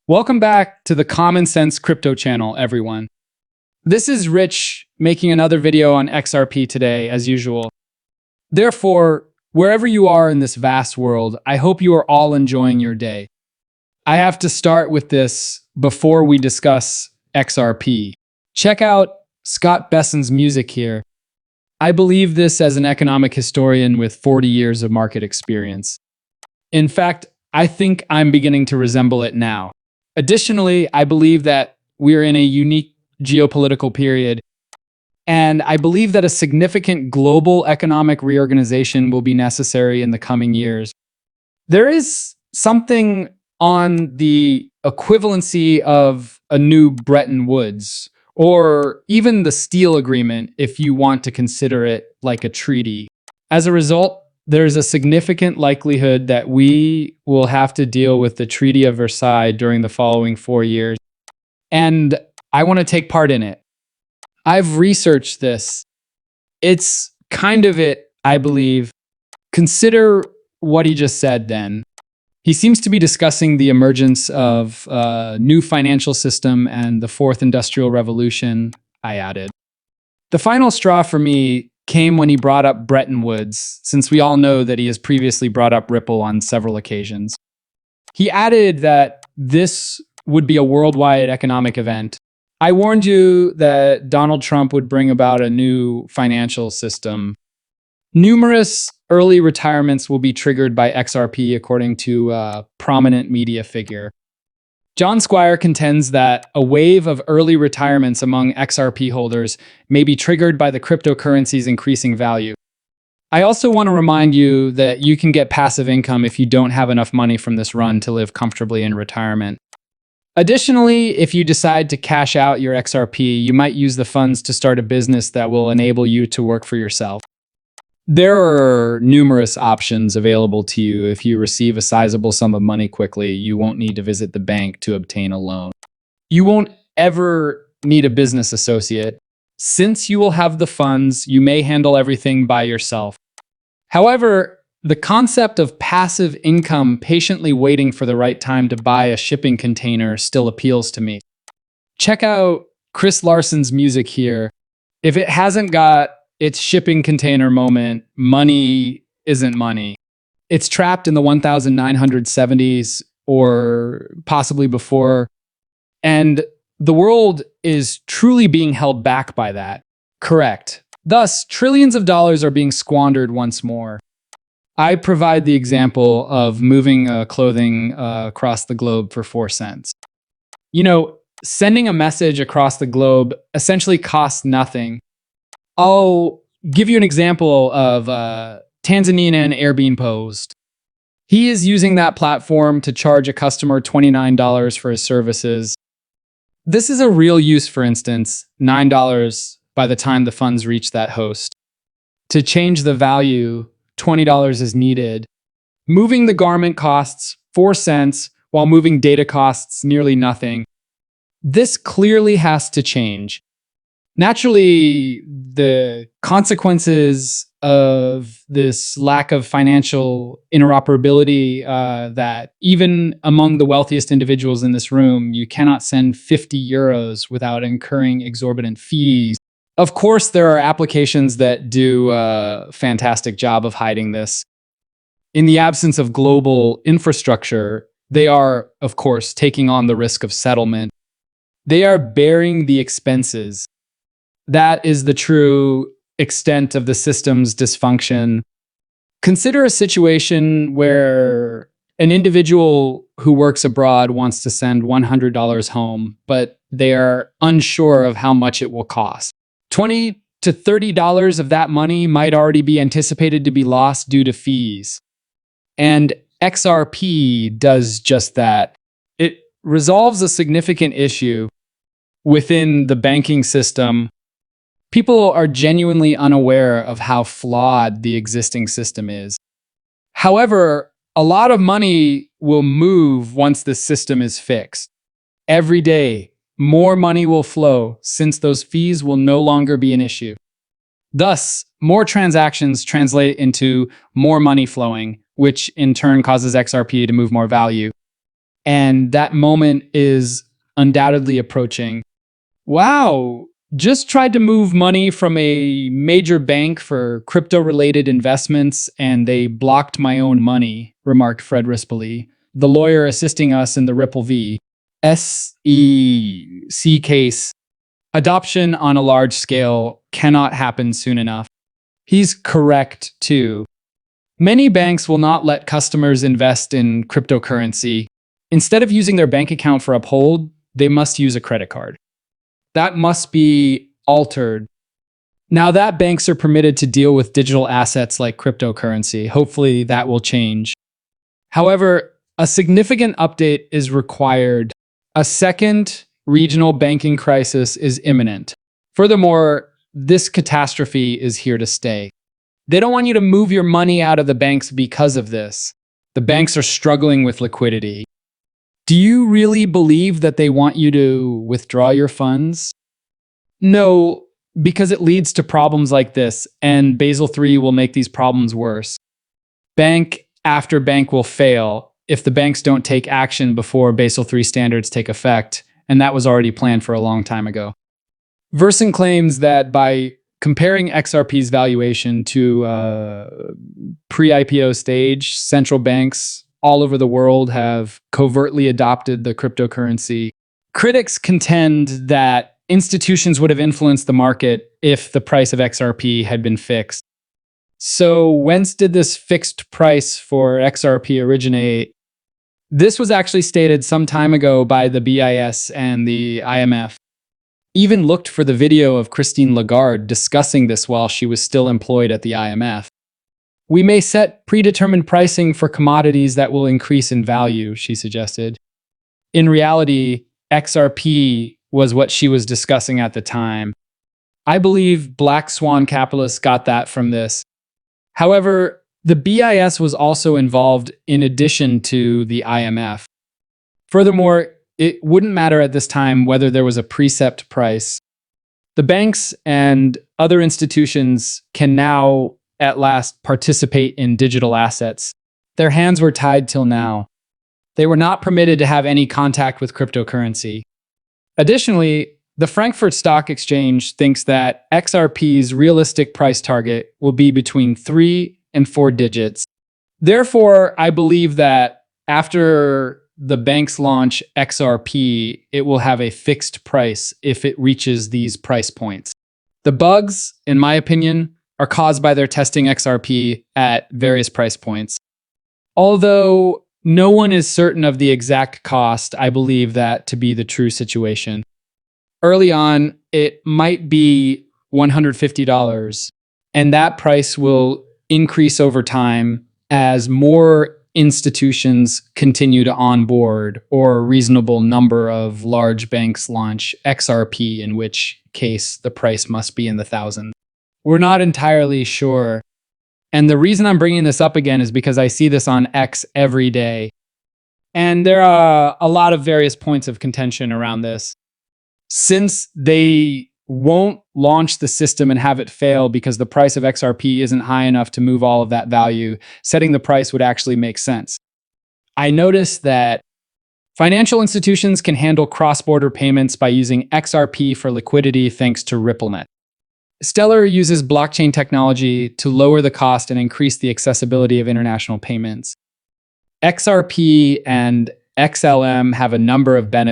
Welcome back to the Common Sense Crypto channel, everyone. This is Rich making another video on XRP today, as usual. Therefore, wherever you are in this vast world, I hope you are all enjoying your day. I have to start with this before we discuss XRP. Check out Scott Besson's music here. I believe this as an economic historian with 40 years of market experience. In fact, I think I'm beginning to resemble it now. Additionally, I believe that we're in a unique geopolitical period, and I believe that a significant global economic reorganization will be necessary in the coming years. There is something on the equivalency of a new Bretton Woods, or even the Steel Agreement, if you want to consider it like a treaty. As a result, there's a significant likelihood that we will have to deal with the Treaty of Versailles during the following 4 years, and I want to take part in it. I've researched this. It's kind of it, I believe. Consider what he just said then. He seems to be discussing the emergence of a new financial system and the Fourth Industrial Revolution, I added. The final straw for me came when he brought up Bretton Woods, since we all know that he has previously brought up Ripple on several occasions. He added that this would be a worldwide economic event. I warned you that Donald Trump would bring about a new financial system. Numerous early retirements will be triggered by XRP, according to a prominent media figure. John Squire contends that a wave of early retirements among XRP holders may be triggered by the cryptocurrency's increasing value. I also want to remind you that you can get passive income if you don't have enough money from this run to live comfortably in retirement. Additionally, if you decide to cash out your XRP, you might use the funds to start a business that will enable you to work for yourself. There are numerous options available to you. If you receive a sizable sum of money quickly, you won't need to visit the bank to obtain a loan. You won't ever need a business associate. Since you will have the funds, you may handle everything by yourself. However, the concept of passive income patiently waiting for the right time to buy a shipping container still appeals to me. Check out Chris Larson's music here. If it hasn't got its shipping container moment, money isn't money. It's trapped in the 1970s or possibly before, and the world is truly being held back by that. Correct. Thus, trillions of dollars are being squandered once more. I provide the example of moving clothing across the globe for 4 cents. Sending a message across the globe essentially costs nothing. I'll give you an example of Tanzanian Airbnb Post. He is using that platform to charge a customer $29 for his services. This is a real use, for instance, $9 by the time the funds reach that host. To change the value, $20 is needed. Moving the garment costs 4 cents, while moving data costs nearly nothing. This clearly has to change. Naturally, the consequences of this lack of financial interoperability that even among the wealthiest individuals in this room, you cannot send 50 euros without incurring exorbitant fees. Of course, there are applications that do a fantastic job of hiding this. In the absence of global infrastructure, they are, of course, taking on the risk of settlement. They are bearing the expenses. That is the true extent of the system's dysfunction. Consider a situation where an individual who works abroad wants to send $100 home, but they are unsure of how much it will cost. $20 to $30 of that money might already be anticipated to be lost due to fees. And XRP does just that. It resolves a significant issue within the banking system. People are genuinely unaware of how flawed the existing system is. However, a lot of money will move once the system is fixed. Every day, more money will flow since those fees will no longer be an issue. Thus, more transactions translate into more money flowing, which in turn causes XRP to move more value. and that moment is undoubtedly approaching. Wow, just tried to move money from a major bank for crypto-related investments, and they blocked my own money, remarked Fred Rispoli, the lawyer assisting us in the Ripple v. SEC case. Adoption on a large scale cannot happen soon enough. He's correct, too. Many banks will not let customers invest in cryptocurrency. Instead of using their bank account for Uphold, they must use a credit card. That must be altered. Now that banks are permitted to deal with digital assets like cryptocurrency, hopefully that will change. However, a significant update is required. A second regional banking crisis is imminent. Furthermore, this catastrophe is here to stay. They don't want you to move your money out of the banks because of this. The banks are struggling with liquidity. Do you really believe that they want you to withdraw your funds? No, because it leads to problems like this, and Basel III will make these problems worse. Bank after bank will fail if the banks don't take action before Basel III standards take effect, and that was already planned for a long time ago. Versen claims that by comparing XRP's valuation to pre-IPO stage, central banks all over the world have covertly adopted the cryptocurrency. Critics contend that institutions would have influenced the market if the price of XRP had been fixed. So whence did this fixed price for XRP originate? This was actually stated some time ago by the BIS and the IMF. Even looked for the video of Christine Lagarde discussing this while she was still employed at the IMF. We may set predetermined pricing for commodities that will increase in value, she suggested. In reality, XRP was what she was discussing at the time. I believe black swan capitalists got that from this. However, the BIS was also involved in addition to the IMF. Furthermore, it wouldn't matter at this time whether there was a precept price. The banks and other institutions can now at last participate in digital assets. Their hands were tied till now. They were not permitted to have any contact with cryptocurrency. Additionally, the Frankfurt Stock Exchange thinks that XRP's realistic price target will be between 3 and 4 digits. Therefore, I believe that after the banks launch XRP, it will have a fixed price if it reaches these price points. The bugs, in my opinion, are caused by their testing XRP at various price points. Although no one is certain of the exact cost, I believe that to be the true situation. Early on, it might be $150, and that price will increase over time as more institutions continue to onboard or a reasonable number of large banks launch XRP, in which case the price must be in the thousands. We're not entirely sure. And the reason I'm bringing this up again is because I see this on X every day. And there are a lot of various points of contention around this. Since they won't launch the system and have it fail because the price of XRP isn't high enough to move all of that value, setting the price would actually make sense. I noticed that financial institutions can handle cross-border payments by using XRP for liquidity thanks to RippleNet. Stellar uses blockchain technology to lower the cost and increase the accessibility of international payments. XRP and XLM have a number of benefits.